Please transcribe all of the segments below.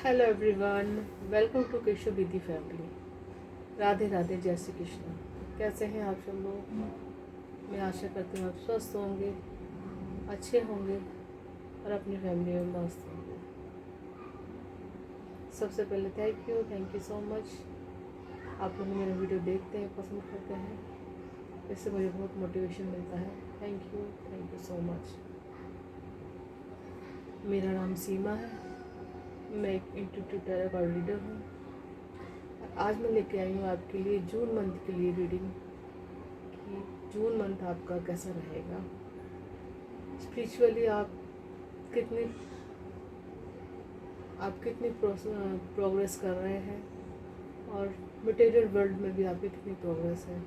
Hello everyone, welcome to Keshav Didi family. Radhe Radhe, जय श्री कृष्ण। कैसे हैं आप सब लोग? मैं आशा करती हूँ आप स्वस्थ होंगे, अच्छे होंगे और अपनी फैमिली में मस्त होंगे। सबसे पहले थैंक यू सो मच। आप लोग मेरे वीडियो देखते हैं, पसंद करते हैं, इससे मुझे बहुत मोटिवेशन मिलता है। Thank you so much. मेरा नाम सीमा है, मैं एक इंस्टीट्यूट टैरो कार्ड रीडर हूँ। आज मैं लेके आई हूँ आपके लिए जून मंथ के लिए रीडिंग कि जून मंथ आपका कैसा रहेगा। स्पिरिचुअली कितनी प्रोग्रेस कर रहे हैं और मटेरियल वर्ल्ड में भी आपकी कितनी प्रोग्रेस है।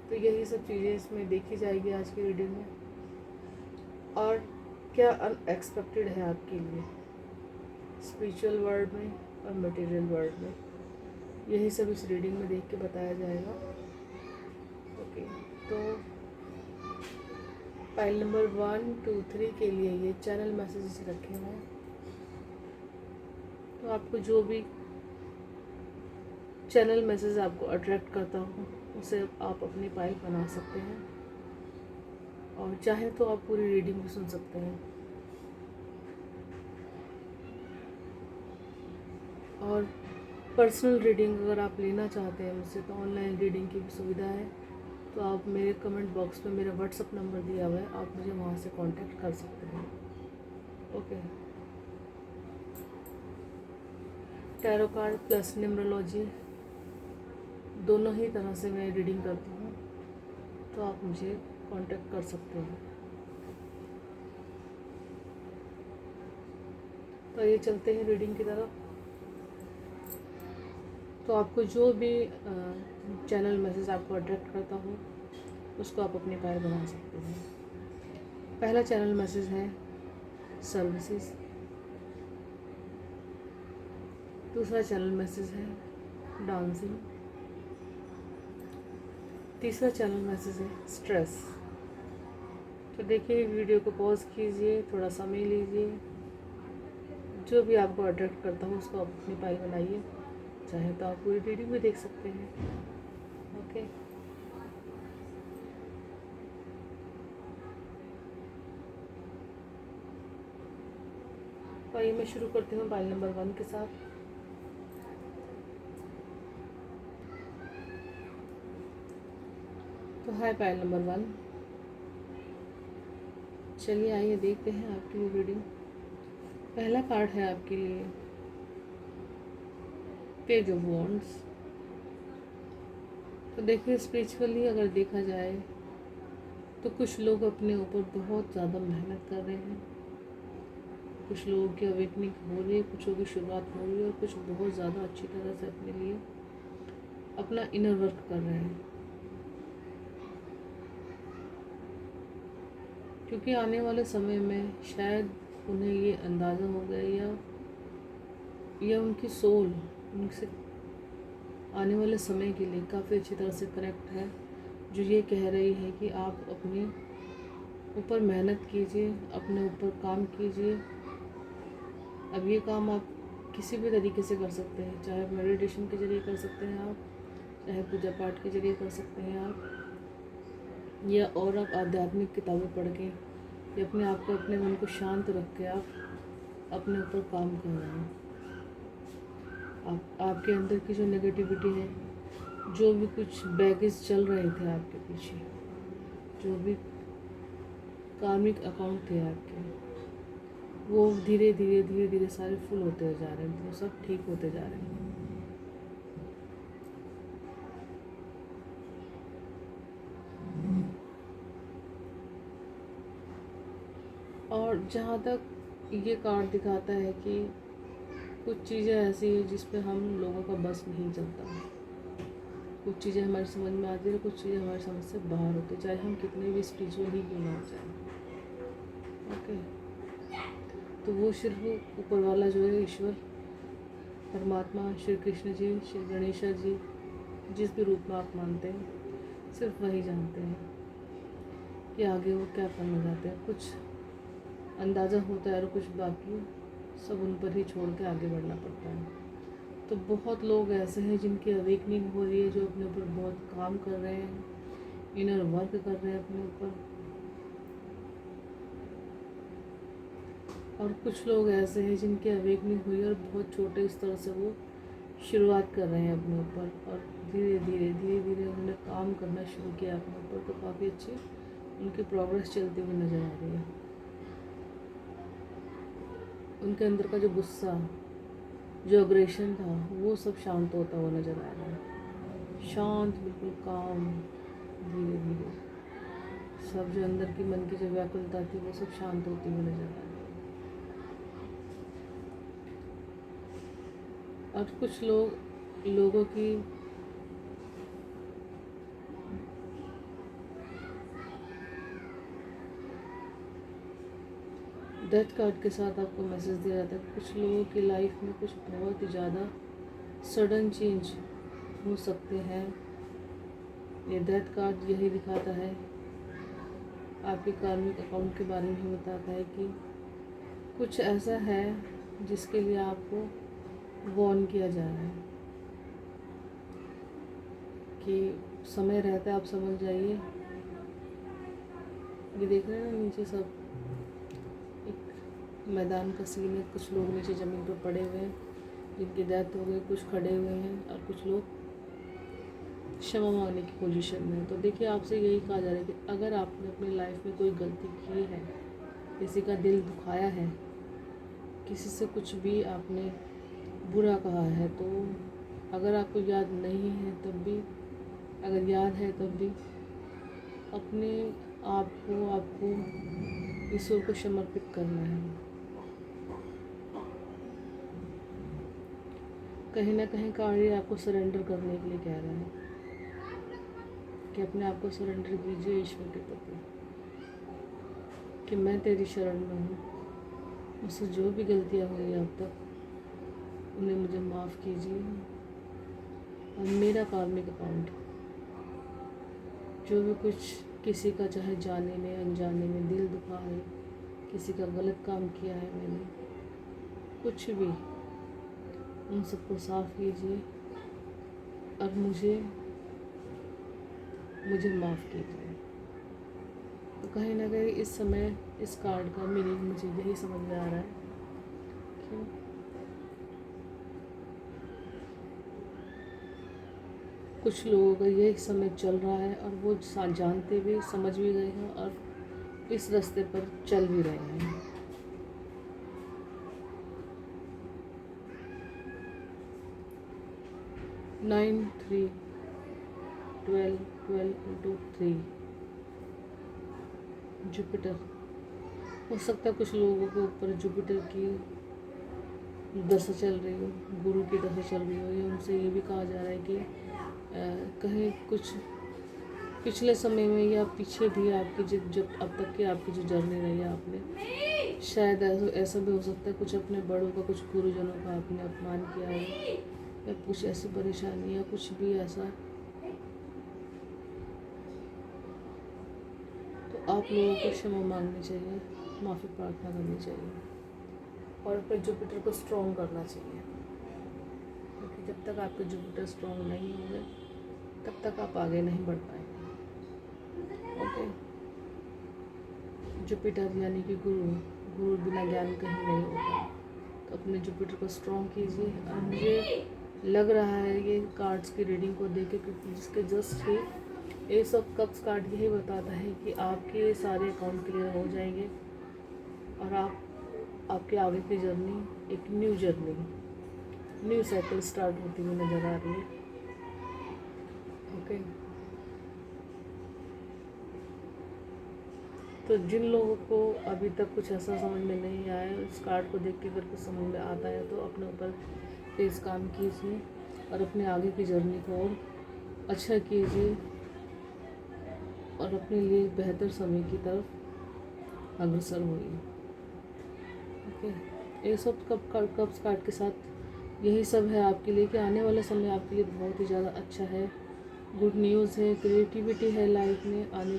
तो यही सब चीज़ें इसमें देखी जाएगी आज की रीडिंग में। और क्या अनएक्सपेक्टेड है आपके लिए स्पिरिचुअल वर्ल्ड में और मटेरियल वर्ल्ड में, यही सब इस रीडिंग में देख के बताया जाएगा। ओके, तो फाइल नंबर 1, 2, 3 के लिए ये चैनल मैसेजेस रखे हुए हैं। तो आपको जो भी चैनल मैसेज आपको अट्रैक्ट करता हो उसे आप अपनी फाइल बना सकते हैं और चाहे तो आप पूरी रीडिंग भी सुन सकते हैं। और पर्सनल रीडिंग अगर आप लेना चाहते हैं मुझसे तो ऑनलाइन रीडिंग की भी सुविधा है। तो आप मेरे कमेंट बॉक्स में मेरा व्हाट्सअप नंबर दिया हुआ है, आप मुझे वहाँ से कांटेक्ट कर सकते हैं। Okay, tarot card plus numerology दोनों ही तरह से मैं रीडिंग करती हूँ, तो आप मुझे कांटेक्ट कर सकते हैं। तो ये चलते हैं रीडिंग की तरफ। तो आपको जो भी चैनल मैसेज आपको अट्रैक्ट करता हो उसको आप अपनी फाइल बना सकते हैं। पहला चैनल मैसेज है सर्विसेज, दूसरा चैनल मैसेज है डांसिंग, तीसरा चैनल मैसेज है स्ट्रेस। तो देखिए, वीडियो को पॉज कीजिए, थोड़ा समय लीजिए, जो भी आपको अट्रैक्ट करता हो उसको आप अपनी फाइल बनाइए। चाहे तो आप पूरी रीडिंग भी देख सकते हैं। ओके, तो आइए मैं शुरू करती हूँ फाइल नंबर 1 के साथ। तो है फाइल नंबर 1। चलिए आइए देखते हैं आपकी लिए रीडिंग। पहला कार्ड है आपके लिए पेज ऑफ वॉन्ड्स। तो देखिए, स्पिरिचुअली अगर देखा जाए तो कुछ लोग अपने ऊपर बहुत ज़्यादा मेहनत कर रहे हैं। कुछ लोगों की अवेकनिंग हो रही है, कुछ लोगों की शुरुआत हो रही है और कुछ बहुत ज़्यादा अच्छी तरह से अपने लिए अपना इनर वर्क कर रहे हैं। क्योंकि आने वाले समय में शायद उन्हें ये अंदाज़ा हो गया या उनकी सोल उनसे आने वाले समय के लिए काफ़ी अच्छी तरह से कनेक्ट है, जो ये कह रही है कि आप अपने ऊपर मेहनत कीजिए, अपने ऊपर काम कीजिए। अब ये काम आप किसी भी तरीके से कर सकते हैं, चाहे मेडिटेशन के जरिए कर सकते हैं आप, चाहे पूजा पाठ के जरिए कर सकते हैं आप, या और आप आध्यात्मिक किताबें पढ़ के या अपने आप को, अपने मन को शांत रख के आप अपने ऊपर काम कर रहे हैं। आपके अंदर की जो नेगेटिविटी है, जो भी कुछ बैगेज चल रहे थे आपके पीछे, जो भी कार्मिक अकाउंट थे आपके, वो धीरे धीरे सारे फुल होते जा रहे हैं, वो सब ठीक होते जा रहे हैं। और जहाँ तक ये कार्ड दिखाता है कि कुछ चीज़ें ऐसी हैं जिस पे हम लोगों का बस नहीं चलता। कुछ चीज़ें हमारी समझ में आती है, कुछ चीज़ें हमारी समझ से बाहर होती है, चाहे हम कितने भी स्पिरिचुअल ही क्यों ना हो जाए। ओके, तो वो सिर्फ ऊपर वाला जो है, ईश्वर परमात्मा, श्री कृष्ण जी, श्री गणेशा जी, जिस भी रूप में आप मानते हैं, सिर्फ वही जानते हैं कि आगे वो क्या करना चाहते हैं। कुछ अंदाज़ा होता है और कुछ बाकी सब उन पर ही छोड़ के आगे बढ़ना पड़ता है। तो बहुत लोग ऐसे हैं जिनकी अवेकनिंग हो रही है, जो अपने ऊपर बहुत काम कर रहे हैं, इनर वर्क कर रहे हैं अपने ऊपर। और कुछ लोग ऐसे हैं जिनकी अवेकनिंग हुई और बहुत छोटे स्तर से वो शुरुआत कर रहे हैं अपने ऊपर, और धीरे धीरे उन्होंने काम करना शुरू किया अपने ऊपर। तो काफ़ी अच्छी उनकी प्रोग्रेस चलती हुई नज़र आ रही है। उनके अंदर का जो गुस्सा, जो अग्रेशन था, वो सब शांत होता हुआ नज़र आ रहा है। शांत, बिल्कुल काम, धीरे धीरे सब जो अंदर की मन की जो व्याकुलता थी वो सब शांत होती हुई नज़र आ रही है। और कुछ लोगों की डेथ कार्ड के साथ आपको मैसेज दिया जाता है। कुछ लोगों की लाइफ में कुछ बहुत ही ज़्यादा सडन चेंज हो सकते हैं। ये डेथ कार्ड यही दिखाता है, आपके कार्मिक अकाउंट के बारे में ही बताता है कि कुछ ऐसा है जिसके लिए आपको वार्न किया जा रहा है कि समय रहता है, आप समझ जाइए। ये देख रहे हैं ना नीचे सब, एक मैदान का सीन है। कुछ लोग नीचे ज़मीन पर पड़े हुए हैं जिनकी डेथ हो गई, कुछ खड़े हुए हैं और कुछ लोग क्षमा मांगने की पोजीशन में है। तो देखिए, आपसे यही कहा जा रहा है कि अगर आपने अपनी लाइफ में कोई गलती की है, किसी का दिल दुखाया है, किसी से कुछ भी आपने बुरा कहा है, तो अगर आपको याद नहीं है तब भी, अगर याद है तब भी अपने आपको ईश्वर को समर्पित करना है। कहीं ना कहीं कार्य आपको सरेंडर करने के लिए कह रहा है कि अपने आप को सरेंडर कीजिए ईश्वर के प्रति, कि मैं तेरी शरण में हूँ, मुझसे जो भी गलतियाँ हुई अब तक उन्हें मुझे माफ़ कीजिए। और मेरा कार्मिक अकाउंट, जो भी कुछ किसी का चाहे जाने में अनजाने में दिल दुखा है, किसी का गलत काम किया है मैंने, कुछ भी, उन सबको साफ कीजिए और मुझे माफ़ कीजिए। तो कहीं ना कहीं इस समय इस कार्ड का मीनिंग मुझे यही समझ में आ रहा है कि कुछ लोगों का यही समय चल रहा है और वो जानते भी, समझ भी गए हैं और इस रास्ते पर चल भी रहे हैं। Nine 3 12 into 3 Jupiter. हो सकता है कुछ लोगों के ऊपर जुपिटर की दशा चल रही हो, गुरु की दशा चल रही हो, या उनसे ये भी कहा जा रहा है कि कहीं कुछ पिछले समय में या पीछे भी आपकी जब अब तक की आपकी जो जर्नी रही है, आपने शायद ऐसा भी हो सकता है कुछ अपने बड़ों का, कुछ गुरुजनों का आपने अपमान किया हो, या कुछ ऐसी परेशानी या कुछ भी ऐसा, तो आप लोगों को क्षमा मांगनी चाहिए, माफ़ी प्रार्थना करनी चाहिए और अपने जुपिटर को स्ट्रॉन्ग करना चाहिए, क्योंकि जब तक आपके जुपिटर स्ट्रॉन्ग नहीं होंगे तब तक आप आगे नहीं बढ़ पाएंगे। ओके, जुपिटर यानी कि गुरु बिना ज्ञान कहीं नहीं होता। तो अपने जुपिटर को स्ट्रॉन्ग कीजिए। और मुझे लग रहा है ये कार्ड्स की रीडिंग को देख के, क्योंकि जिसके just he S of cups card यही बताता है कि आपके सारे अकाउंट क्लियर हो जाएंगे और आपके आगे की जर्नी एक न्यू साइकिल स्टार्ट होती हुई नज़र आ रही है। ओके, तो जिन लोगों को अभी तक कुछ ऐसा समझ में नहीं आया, इस कार्ड को देख के अगर कुछ समझ में आता है तो अपने ऊपर तेज़ काम कीजिए और अपने आगे की जर्नी को और अच्छा कीजिए और अपने लिए बेहतर समय की तरफ अग्रसर होइए। Okay, S of cups card के साथ यही सब है आपके लिए कि आने वाला समय आपके लिए बहुत ही ज़्यादा अच्छा है। गुड न्यूज़ है, क्रिएटिविटी है लाइफ में आने,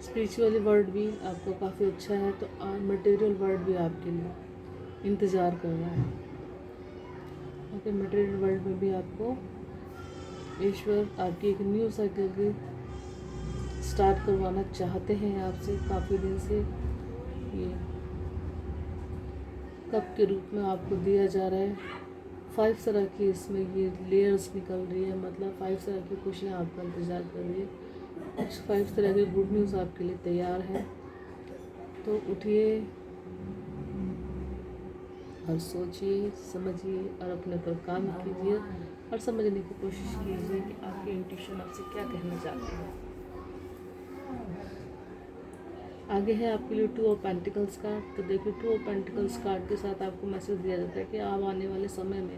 स्पिरिचुअल वर्ल्ड भी आपको काफ़ी अच्छा है, तो मटेरियल वर्ल्ड भी आपके लिए इंतज़ार कर रहा है। ओके, मटेरियल वर्ल्ड में भी आपको ईश्वर आपकी एक न्यू साइकिल की स्टार्ट करवाना चाहते हैं आपसे काफ़ी दिन से। ये कप के रूप में आपको दिया जा रहा है। 5 तरह की इसमें ये लेयर्स निकल रही है, मतलब 5 तरह की खुशियाँ आपका इंतज़ार कर रही है। कुछ 5 तरह की गुड न्यूज़ आपके लिए तैयार है। तो उठिए और सोचिए, समझिए और अपने पर काम कीजिए और समझने की कोशिश कीजिए कि आपकी इंट्यूशन आपसे क्या कहना चाहती है। आगे है आपके लिए 2 ऑफ पेंटिकल्स कार्ड। तो देखिए 2 ऑफ पेंटिकल्स कार्ड के साथ आपको मैसेज दिया जाता है कि आप आने वाले समय में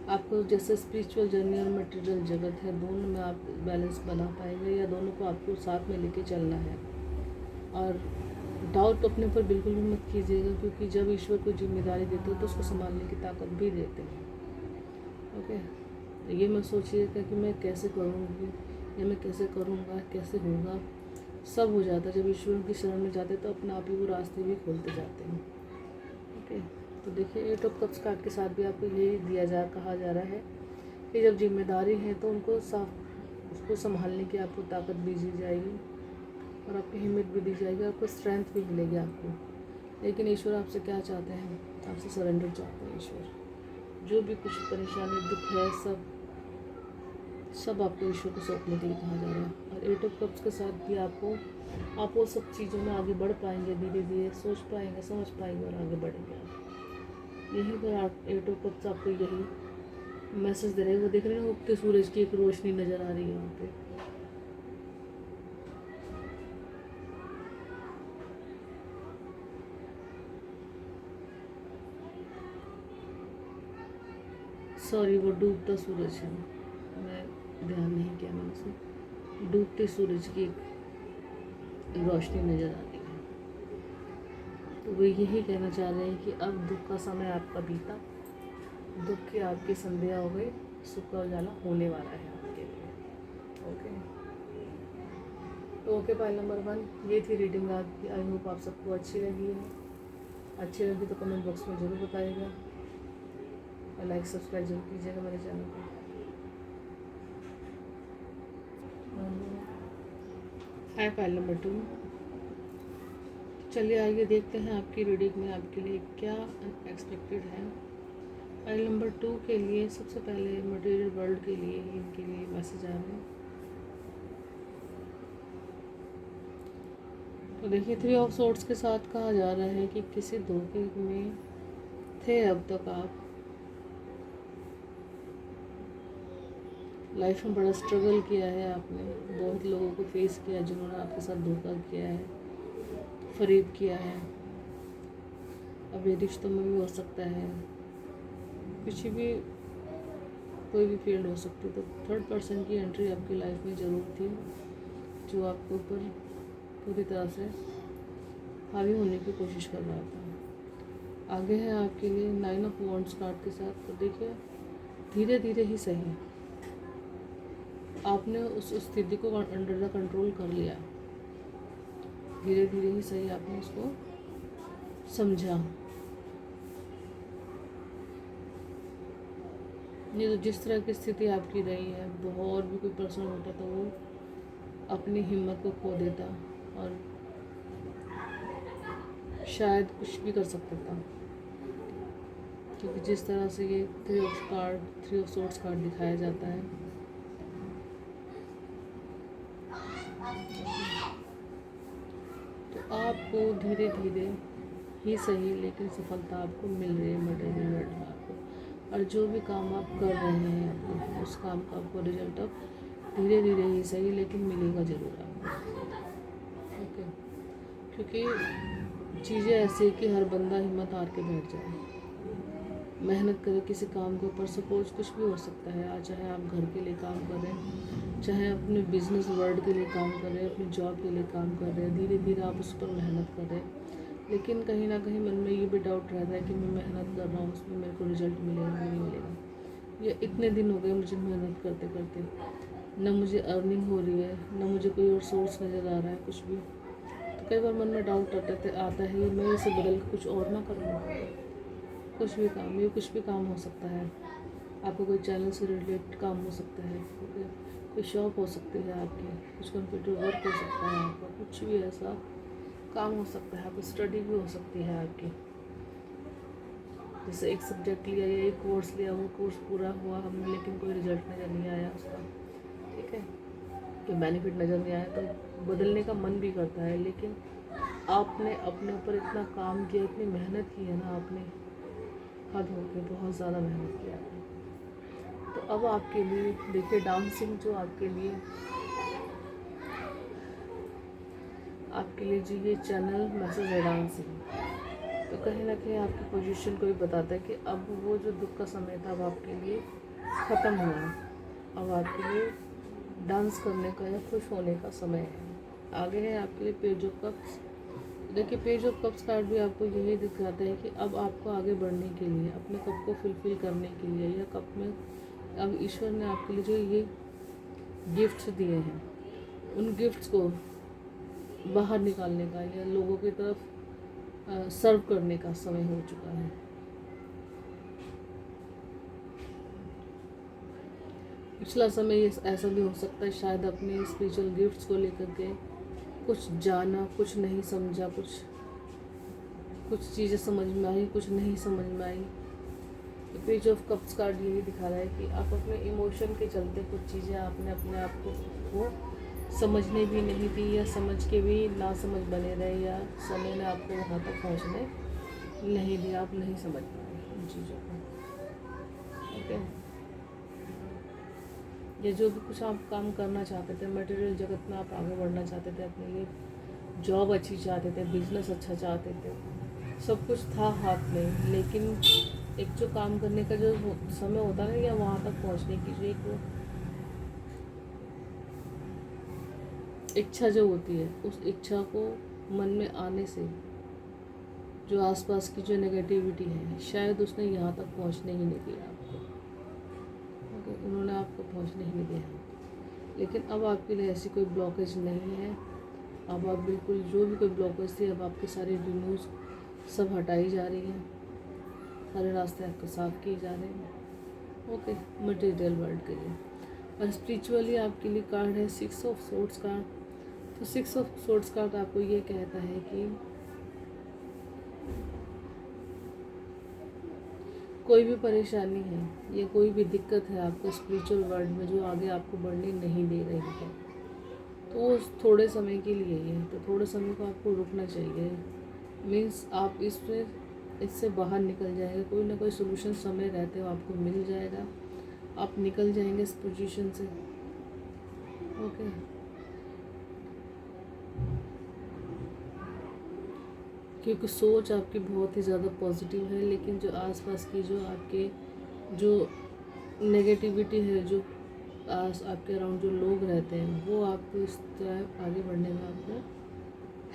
आपको जैसे स्पिरिचुअल जर्नी और मटेरियल जगत है, दोनों में आप बैलेंस बना पाएंगे या दोनों को आपको साथ में लेके चलना है। और डाउट अपने पर बिल्कुल भी मत कीजिएगा, क्योंकि जब ईश्वर को जिम्मेदारी देते हो तो उसको संभालने की ताकत भी देते हैं। ओके, तो ये मत सोचिएगा कि मैं कैसे करूँगी या मैं कैसे करूँगा, कैसे होगा। सब हो जाता है जब ईश्वर की शरण में जाते तो अपने आप ही वो रास्ते भी खोलते जाते हैं। ओके, तो देखिए 8 ऑफ कप्स कार्ड के साथ भी आपको यही कहा जा रहा है कि जब जिम्मेदारी है तो उनको उसको संभालने की आपको ताकत भी दी जाएगी और आपकी हिम्मत भी दी जाएगी, आपको स्ट्रेंथ भी मिलेगी आपको। लेकिन ईश्वर आपसे क्या चाहते हैं? आपसे सरेंडर चाहते हैं ईश्वर। जो भी कुछ परेशानी दुख है सब आपको ईश्वर को सौंपने के लिए कहा जा रहा है। और 8 ऑफ कप्स के साथ भी आप वो सब चीज़ों में आगे बढ़ पाएंगे, धीरे धीरे सोच पाएंगे, समझ पाएंगे और आगे बढ़ेंगे आप। यहीं पर 8 ऑफ कप्स आपको यही मैसेज दे रहे हैं। वो देख रहे हैं उगते सूरज की एक रोशनी नज़र आ रही है वहाँ पे। सॉरी, वो डूबता सूरज है, मैं ध्यान नहीं किया मैंने उसे। डूबते सूरज की एक रोशनी नज़र आ रही है। तो वो यही कहना चाह रहे हैं कि अब दुख का समय आपका बीता, दुख की आपकी संध्या हो गई, सुख का उजाला होने वाला है आपके लिए। ओके, तो ओके, फाइल नंबर 1 ये थी रीडिंग आपकी। आई होप आप सबको अच्छी लगी है। अच्छी लगी तो कमेंट बॉक्स में ज़रूर बताइएगा और लाइक सब्सक्राइब जरूर कीजिएगा मेरे चैनल को। है फाइल नंबर 2। चलिए आइए देखते हैं आपकी रीडिंग में आपके लिए क्या एक्सपेक्टेड है। फाइल नंबर 2 के लिए सबसे पहले मटेरियल वर्ल्ड के लिए इनके लिए मैसेज आ रहे हैं। तो देखिए 3 ऑफ सोर्ड्स के साथ कहा जा रहा है कि किसी धोखे में थे अब तक आप। लाइफ में बड़ा स्ट्रगल किया है आपने, बहुत लोगों को फेस किया जिन्होंने आपके साथ धोखा किया है, फरेब किया है। अब ये रिश्तों में भी हो सकता है, कुछ भी, कोई भी फील्ड हो सकती है। तो 3rd पर्सन की एंट्री आपकी लाइफ में ज़रूर थी, जो आपके ऊपर पूरी तरह से हावी होने की कोशिश कर रहा था। आगे है आपके लिए 9 ऑफ वॉन्ड्स कार्ड के साथ। तो देखिए धीरे धीरे ही सही आपने उस स्थिति को अंडर द कंट्रोल कर लिया। धीरे धीरे ही सही आपने उसको समझा। ये तो जिस तरह की स्थिति आपकी रही है, वो और भी कोई पर्सन होता तो वो अपनी हिम्मत को खो देता और शायद कुछ भी कर सकता था, क्योंकि जिस तरह से ये 3 ऑफ सोर्ड्स कार्ड दिखाया जाता है, तो आपको धीरे धीरे ही सही लेकिन सफलता आपको मिल रही है मटेरियल वर्ल्ड में आपको। और जो भी काम आप कर रहे हैं उस काम का आपको रिजल्ट अब धीरे धीरे ही सही लेकिन मिलेगा ज़रूर आपको। ओके, क्योंकि चीज़ें ऐसी कि हर बंदा हिम्मत हार के बैठ जाए, मेहनत करे किसी काम के ऊपर। सपोज कुछ भी हो सकता है, आज चाहे आप घर के लिए काम कर रहे हैं, चाहे अपने बिजनेस वर्ल्ड के लिए काम कर रहे हैं, अपनी जॉब के लिए काम कर रहे हैं, धीरे धीरे आप उस पर मेहनत कर रहे हैं। लेकिन कहीं ना कहीं मन में ये भी डाउट रहता है कि मैं मेहनत कर रहा हूँ, उसमें मेरे को रिजल्ट मिलेगा नहीं मिलेगा। ये इतने दिन हो गए मुझे मेहनत करते करते, न मुझे अर्निंग हो रही है, न मुझे कोई और सोर्स नज़र आ रहा है कुछ भी। तो कई बार मन में डाउट आता है ये मैं इसे बदल के कुछ और ना करूँ। कुछ भी काम, ये कुछ भी काम हो सकता है आपको, कोई चैनल से रिलेटेड काम हो सकता है, कोई शॉप हो सकती है आपकी, कुछ कंप्यूटर वर्क हो सकता है आपका, कुछ भी ऐसा काम हो सकता है, आपकी स्टडी भी हो सकती है आपकी। जैसे एक सब्जेक्ट लिया या एक कोर्स लिया, वो कोर्स पूरा हुआ हमने लेकिन कोई रिजल्ट नज़र नहीं आया उसका, ठीक है, कोई बेनिफिट नज़र नहीं आया, तो बदलने का मन भी करता है। लेकिन आपने अपने ऊपर इतना काम किया, इतनी मेहनत की है ना आपने, हद हो के बहुत ज़्यादा मेहनत किया है। तो अब आपके लिए देखिए, डांसिंग जो आपके लिए जी ये चैनल मैसेज है डांसिंग, तो कहीं ना कहीं आपकी पोजीशन को भी बताता है कि अब वो जो दुख का समय था अब आपके लिए ख़त्म हुआ, अब आपके लिए डांस करने का या खुश होने का समय है। आगे है आपके लिए पेज ऑफ कप्स। देखिए, पेज ऑफ कप्स कार्ड भी आपको यही दिखाता है कि अब आपको आगे बढ़ने के लिए, अपने कप को फुलफिल करने के लिए, या कप में अब ईश्वर ने आपके लिए जो ये गिफ्ट्स दिए हैं, उन गिफ्ट्स को बाहर निकालने का या लोगों की तरफ सर्व करने का समय हो चुका है। पिछला समय ये ऐसा भी हो सकता है, शायद अपने स्पिरिचुअल गिफ्ट्स को लेकर के कुछ जाना, कुछ नहीं समझा, कुछ चीज़ें समझ में आई, कुछ नहीं समझ में आई। पेज ऑफ कप्स कार्ड यही दिखा रहा है कि आप अपने इमोशन के चलते कुछ चीज़ें आपने अपने आप को वो समझने भी नहीं दी, या समझ के भी ना समझ बने रहे, या समय ने आपको वहाँ तक पहुँचने नहीं दिया, आप नहीं समझ पाए उन चीज़ों को, ओके। या जो भी कुछ आप काम करना चाहते थे, मटेरियल जगत में आप आगे बढ़ना चाहते थे, अपने लिए जॉब अच्छी चाहते थे, बिजनेस अच्छा चाहते थे, सब कुछ था हाथ में, लेकिन एक जो काम करने का जो समय होता है ना, या वहाँ तक पहुँचने की जो एक इच्छा जो होती है, उस इच्छा को मन में आने से जो आसपास की जो नेगेटिविटी है, शायद उसने यहाँ तक पहुँचने ही नहीं दिया आपको, ओके, उन्होंने आपको पहुँचने ही नहीं दिया। लेकिन अब आपके लिए ऐसी कोई ब्लॉकेज नहीं है, अब आप बिल्कुल जो भी कोई ब्लॉकेज थी, अब आपके सारे रिमूव सब हटाई जा रही हैं, सारे रास्ते आपके साफ किए जा रहे हैं, ओके, मटेरियल वर्ल्ड के लिए। और स्पिरिचुअली आपके लिए कार्ड है 6 ऑफ सोर्ड्स कार्ड। तो 6 ऑफ सोर्ड्स कार्ड आपको ये कहता है कि कोई भी परेशानी है या कोई भी दिक्कत है आपको स्पिरिचुअल वर्ल्ड में, जो आगे आपको बढ़ने नहीं दे रही है, तो वो थोड़े समय के लिए ही है, तो थोड़े समय को आपको रुकना चाहिए। मीन्स आप इससे बाहर निकल जाएंगे, कोई ना कोई सोल्यूशन समय रहते हो आपको मिल जाएगा, आप निकल जाएंगे इस पोजीशन से, ओके। क्योंकि सोच आपकी बहुत ही ज़्यादा पॉजिटिव है, लेकिन जो आसपास की जो आपके जो नेगेटिविटी है, जो आपके अराउंड जो लोग रहते हैं, वो आपको इस तरह आगे बढ़ने में आपको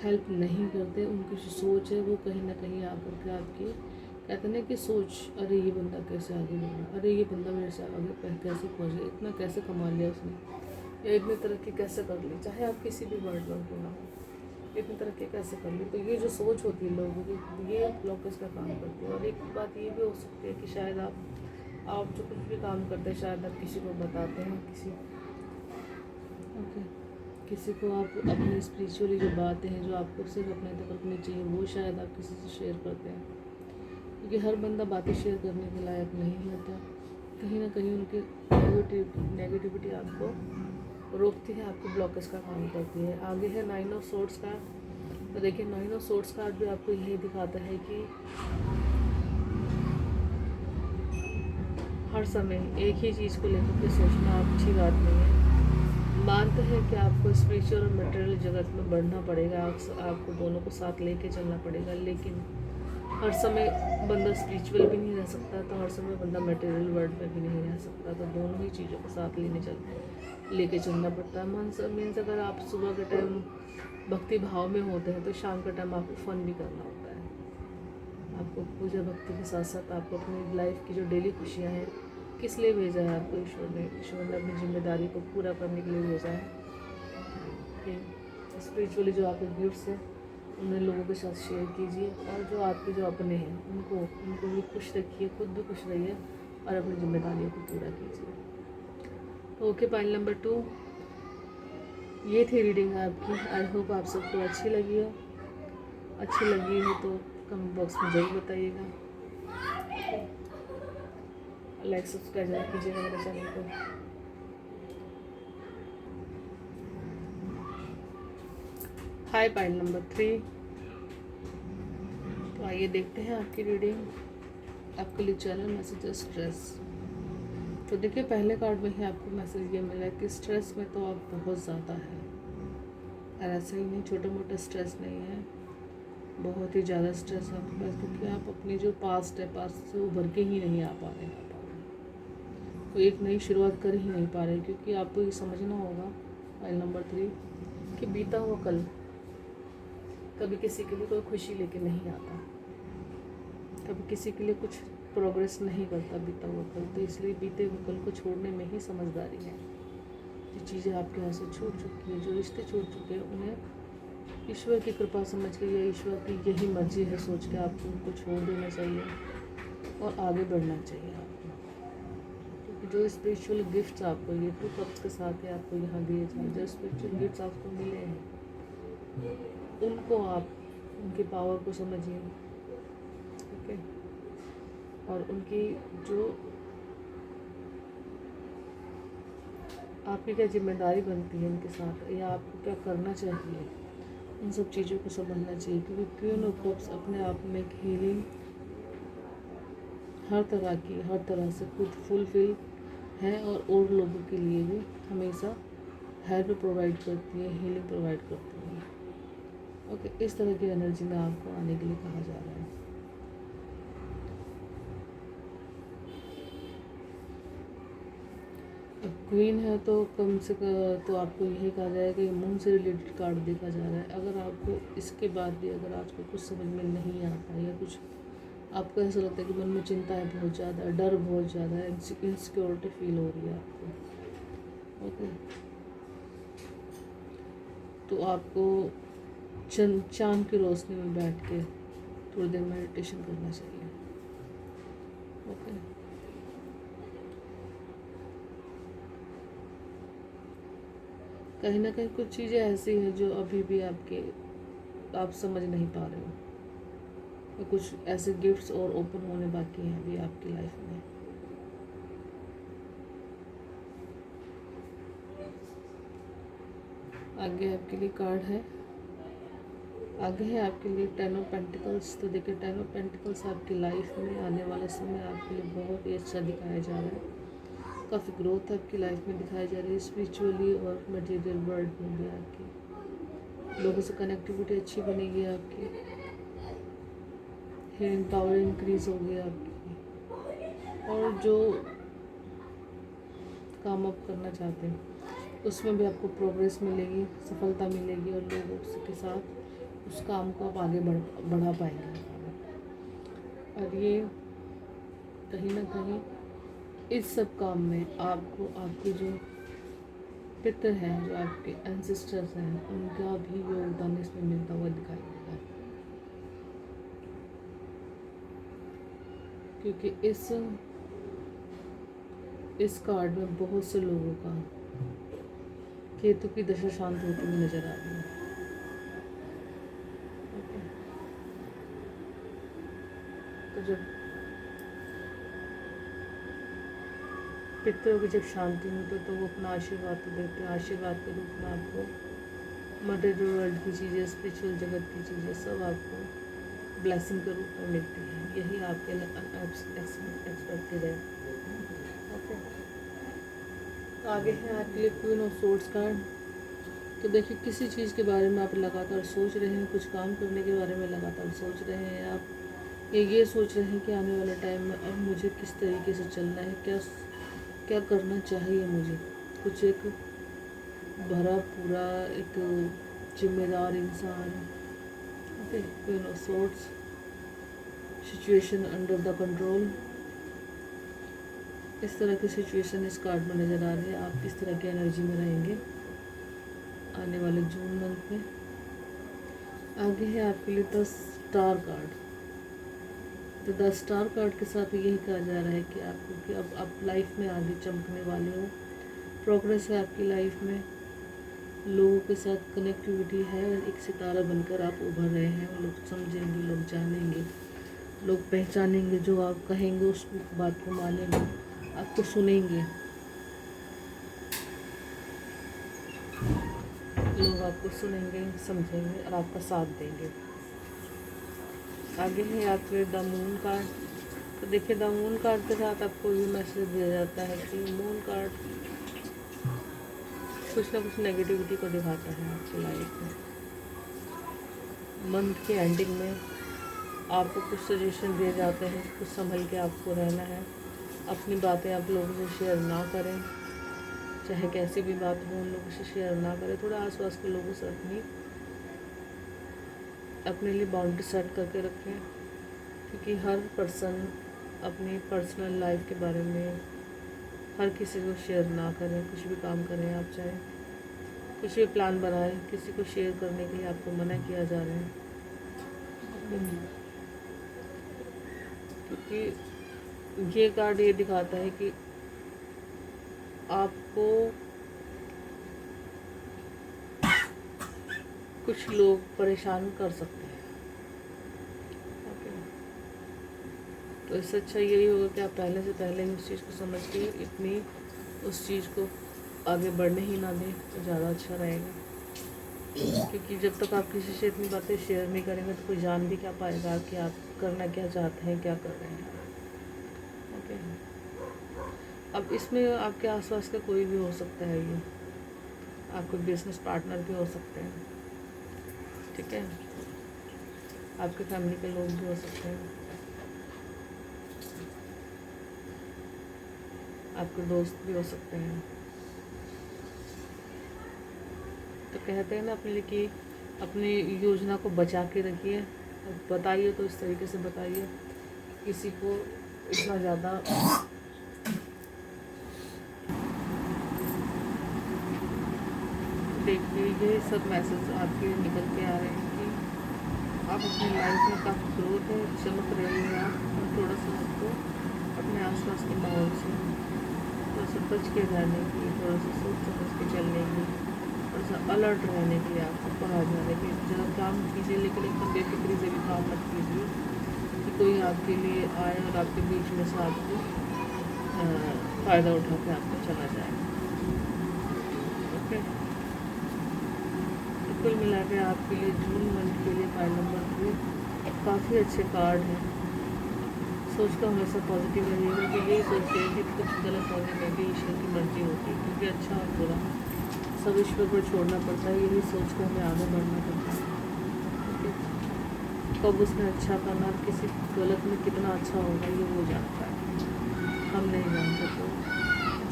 हेल्प नहीं करते। उनकी जो सोच है वो कहीं ना कहीं आकर के आपकी कहते हैं ना कि सोच, अरे ये बंदा कैसे आगे बढ़ा, अरे ये बंदा मेरे से आगे कैसे पहुँच गया, इतना कैसे कमा लिया उसने, या इतनी तरक्की कैसे कर ली, चाहे आप किसी भी वर्ल्ड में क्यों ना हो, इतनी तरक्की कैसे कर ली। तो ये जो सोच होती है लोगों की, ये ब्लॉकेज का काम करती है। और एक बात ये भी हो सकती है कि शायद आप जो कुछ भी काम करते हैं, शायद आप किसी को बताते हैं, किसी को आप अपनी स्पिरिचुअली जो बातें हैं जो आपको सिर्फ अपने तक रखनी चाहिए, वो शायद आप किसी से शेयर करते हैं, क्योंकि हर बंदा बातें शेयर करने के लायक नहीं होता। कहीं ना कहीं उनकी नेगेटिविटी आपको रोकती है, आपको ब्लॉकेज का काम करती है। आगे है 9 ऑफ सोर्ड्स का। तो देखिए, 9 ऑफ सोर्ड्स कार्ड भी आपको यही दिखाता है कि हर समय एक ही चीज़ को लेकर के सोचना अच्छी बात नहीं है। मानते हैं कि आपको स्पिरिचुअल और मटेरियल जगत में बढ़ना पड़ेगा, आपको दोनों को साथ लेके चलना पड़ेगा, लेकिन हर समय बंदा स्पिरिचुअल भी नहीं रह सकता, तो हर समय बंदा मटेरियल वर्ल्ड में भी नहीं रह सकता, तो दोनों ही चीज़ों को साथ लेके चलना पड़ता है। मीन्स अगर आप सुबह के टाइम भक्ति भाव में होते हैं, तो शाम का टाइम आपको फ़न भी करना होता है। आपको पूजा भक्ति के साथ साथ आपको अपनी लाइफ की जो डेली खुशियाँ हैं, किस लिए भेजा है आपको ईश्वर ने अपनी जिम्मेदारी को पूरा करने के लिए भेजा है। कि स्पिरिचुअली जो आपके गिफ्ट्स हैं उन्हें लोगों के साथ शेयर कीजिए, और जो आपके जो अपने हैं उनको भी खुश रखिए, खुद भी खुश रहिए और अपनी जिम्मेदारियों को पूरा कीजिए। तो ओके, पाइल नंबर 2, ये थी रीडिंग आपकी। आई होप आप सबको अच्छी लगी हो। अच्छी लगी हो तो कमेंट बॉक्स में ज़रूर बताइएगा। लाइक सब्सक्राइब जरूर कीजिएगा मेरे चैनल को। हाय पाइल नंबर 3, तो आइए देखते हैं आपकी रीडिंग। आपके लिए चैनल मैसेज स्ट्रेस। तो देखिए, पहले कार्ड में ही आपको मैसेज ये मिला कि स्ट्रेस में तो आप बहुत ज़्यादा है, और ऐसा ही नहीं, छोटा मोटा स्ट्रेस नहीं है, बहुत ही ज़्यादा स्ट्रेस है आपके पास, क्योंकि आप अपनी जो पास्ट है, पास्ट से उभर के ही नहीं आ पा रहे हैं। तो एक नई शुरुआत कर ही नहीं पा रहे, क्योंकि आपको ये समझना होगा फाइल नंबर 3 कि बीता हुआ कल कभी किसी के लिए कोई खुशी लेके नहीं आता, कभी किसी के लिए कुछ प्रोग्रेस नहीं करता बीता हुआ कल। तो इसलिए बीते हुए कल को छोड़ने में ही समझदारी है। जो चीज़ें आपके यहाँ से छूट चुकी है, जो रिश्ते छूट चुके हैं, उन्हें ईश्वर की कृपा समझ के या ईश्वर की यही मर्जी है सोच के आपको उनको छोड़ देना चाहिए और आगे बढ़ना चाहिए आपको। क्योंकि जो स्पिरिचुअल गिफ्ट्स आपको ये 2 कप्स के साथ ही आपको यहाँ दिए जाए, जो स्पिरिचुअल गिफ्ट्स आपको मिले हैं, उनको आप उनके पावर को समझिए, ओके। और उनकी जो आपकी क्या जिम्मेदारी बनती है उनके साथ, या आपको क्या करना चाहिए, उन सब चीज़ों को समझना चाहिए। क्योंकि क्वीन ऑफ कप्स अपने आप में एक हीलिंग हर तरह से खुद फुलफिल है, और लोगों के लिए भी हमेशा हेल्प प्रोवाइड करती है, हीलिंग प्रोवाइड करती है, ओके। इस तरह की एनर्जी में आपको आने के लिए कहा जा रहा है। अब क्वीन है तो कम से कम तो आपको यही कहा जाएगा कि मून से रिलेटेड कार्ड देखा जा रहा है। अगर आपको इसके बाद भी अगर आपको कुछ समझ में नहीं आता, या कुछ आपको ऐसा लगता है कि मन में चिंता है बहुत ज़्यादा, डर बहुत ज़्यादा है, इनसिक्योरिटी फील हो रही है आपको, ओके, तो आपको चांद की रोशनी में बैठ के थोड़ी देर मेडिटेशन करना चाहिए, ओके। कहीं ना कहीं कुछ चीज़ें ऐसी हैं जो अभी भी आप समझ नहीं पा रहे हो, या कुछ ऐसे गिफ्ट्स और ओपन होने बाकी हैं अभी आपकी लाइफ में। आगे आपके लिए कार्ड है, आगे है आपके लिए 10 ऑफ पेंटिकल्स। तो देखिए, 10 ऑफ पेंटिकल्स आपकी लाइफ में आने वाला समय आपके लिए बहुत ही अच्छा दिखाया जा रहा है। काफ़ी ग्रोथ आपकी लाइफ में दिखाई जा रही है, स्पिरिचुअली और मटेरियल वर्ल्ड में भी आपकी लोगों से कनेक्टिविटी अच्छी बनेगी, आपकी हीलिंग पावर इंक्रीज होगी आपकी, और जो काम आप करना चाहते हैं उसमें भी आपको प्रोग्रेस मिलेगी, सफलता मिलेगी, और लोगों के साथ उस काम को आप आगे बढ़ा पाएंगे। और ये कहीं ना कहीं इस सब काम में आपको आपके जो पितर हैं, जो आपके एंसेस्टर्स हैं, उनका भी योगदान इसमें मिलता हुआ दिखाई देगा। क्योंकि इस कार्ड में बहुत से लोगों का केतु की दशा शांत होती हुई नजर आ रही है, ओके। तो जब पितरों की जब शांति होती है तो वो अपना आशीर्वाद तो देते हैं, आशीर्वाद के रूप में आपको मटेरियल वर्ल्ड की चीज़ें, स्पिरिचुअल जगत की चीज़ें सब आपको ब्लेसिंग के रूप में मिलती है। यही आपके लिए एक्सपेक्टेड है, ओके। तो आगे है आपके लिए क्वीन ऑफ सोर्ड्स कार्ड। तो देखिए, किसी चीज़ के बारे में आप लगातार सोच रहे हैं, कुछ काम करने के बारे में लगातार सोच रहे हैं आप, ये सोच रहे हैं कि आने वाले टाइम में अब मुझे किस तरीके से चलना है, क्या करना चाहिए मुझे। कुछ एक भरा पूरा एक जिम्मेदार इंसान, okay. Queen of swords, situation under the control, इस तरह की सिचुएशन इस कार्ड में नज़र आ रही है। आप किस तरह की एनर्जी में रहेंगे आने वाले जून मंथ में। आगे है आपके लिए 10 स्टार कार्ड। तो 10 स्टार कार्ड के साथ यही कहा जा रहा है कि आपको कि अब आप लाइफ में आगे चमकने वाले हो, प्रोग्रेस है आपकी लाइफ में, लोगों के साथ कनेक्टिविटी है, एक सितारा बनकर आप उभर रहे हैं। लोग समझेंगे, लोग जानेंगे, लोग पहचानेंगे, जो आप कहेंगे उस बात को मानेंगे, आपको सुनेंगे, लोग आपको सुनेंगे, समझेंगे और आपका साथ देंगे। आगे है आपके द मून कार्ड। तो देखिए द मून कार्ड के साथ आपको ये मैसेज दिया जाता है कि मून कार्ड कुछ ना कुछ नेगेटिविटी को दिखाता है आपकी लाइफ में। मंथ के एंडिंग में आपको कुछ सजेशन दिए जाते हैं, कुछ संभल के आपको रहना है। अपनी बातें आप लोगों से शेयर ना करें, चाहे कैसी भी बात हो, उन लोगों से शेयर ना करें। थोड़ा आसपास के लोगों से अपने लिए बाउंड्री सेट करके रखें, क्योंकि हर पर्सन अपनी पर्सनल लाइफ के बारे में हर किसी को शेयर ना करें। कुछ भी काम करें आप, चाहे कुछ भी प्लान बनाएं, किसी को शेयर करने के लिए आपको मना किया जा रहा है, क्योंकि ये कार्ड ये दिखाता है कि आपको कुछ लोग परेशान कर सकते हैं। ओके, तो इससे अच्छा यही होगा कि आप पहले से पहले ही उस चीज़ को समझ के इतनी उस चीज़ को आगे बढ़ने ही ना दें, तो ज़्यादा अच्छा रहेगा। क्योंकि जब तक आप किसी से इतनी बातें शेयर नहीं करेंगे तो कोई जान भी क्या पाएगा कि आप करना क्या चाहते हैं, क्या कर रहे हैं। ओके, अब इसमें आपके आसपास का कोई भी हो सकता है, ये आपके बिजनेस पार्टनर भी हो सकते हैं, ठीक है, आपके फैमिली के लोग भी हो सकते हैं, आपके दोस्त भी हो सकते हैं। तो कहते हैं ना अपने लिए कि अपनी योजना को बचा के रखिए, बताइए तो इस तरीके से बताइए, किसी को इतना ज़्यादा देखिए। ये सब मैसेज आपके निकल के आ रहे हैं कि आप अपनी लाइफ में काफ़ी ग्रोथ है, चमक रही है आप, और थोड़ा सा आपको अपने आसपास के माहौल से थोड़ा सा बच के रहने की, थोड़ा सा सोच समझ के चलने की, थोड़ा सा अलर्ट रहने के लिए आपको कहा जा रहा है कि ज़रा काम कीजिए, लेकिन एकदम बेफिक्री से भी काम मत कीजिए कि कोई आपके लिए आए और आपके बीच में से आपको फ़ायदा उठा के आपको चला जाए। ओके, कुल मिला के आपके लिए जून मंथ के लिए फाइल नंबर 3 काफ़ी अच्छे कार्ड हैं। सोच का हमेशा पॉजिटिव रहिएगा, कि यही सोचिए कि कुछ गलत होने में भी ईश्वर की मर्जी होती है, क्योंकि अच्छा और बुरा सब ईश्वर पर छोड़ना पड़ता है। यही सोच कर हमें आगे बढ़ना पड़ता है। ठीक है, कब उसने अच्छा करना, किसी गलत में कितना अच्छा होगा, ये वो जानता है, हम नहीं जानते। तो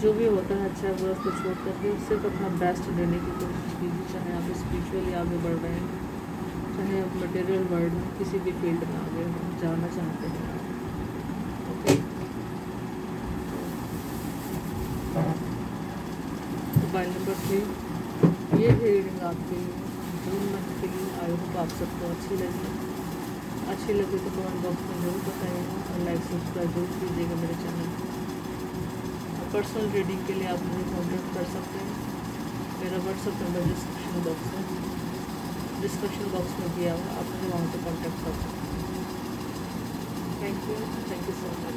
जो भी होता है अच्छा बुरा उसको छोड़ करके सिर्फ अपना बेस्ट देने की कोशिश कीजिए, चाहे आप स्पिरिचुअली आगे बढ़ रहे हैं, चाहे आप मटेरियल वर्ल्ड में किसी भी फील्ड में आगे जाना चाहते हैं आप। ओके, तो फाइल नंबर 3 ये रीडिंग आपके लिए जून मंथ के लिए। आई होप आप सबको अच्छी लगी। अच्छी लगी तो कमेंट बॉक्स में ज़रूर बताइएगा और लाइक सब्सक्राइब जरूर कीजिएगा मेरे चैनल को। पर्सनल रीडिंग के लिए आप मुझे कॉन्टैक्ट कर सकते हैं। मेरा व्हाट्सअप नंबर डिस्क्रिप्शन बॉक्स में दिया हुआ, आप मुझे वहाँ से कॉन्टैक्ट कर सकते हैं। Thank you so much.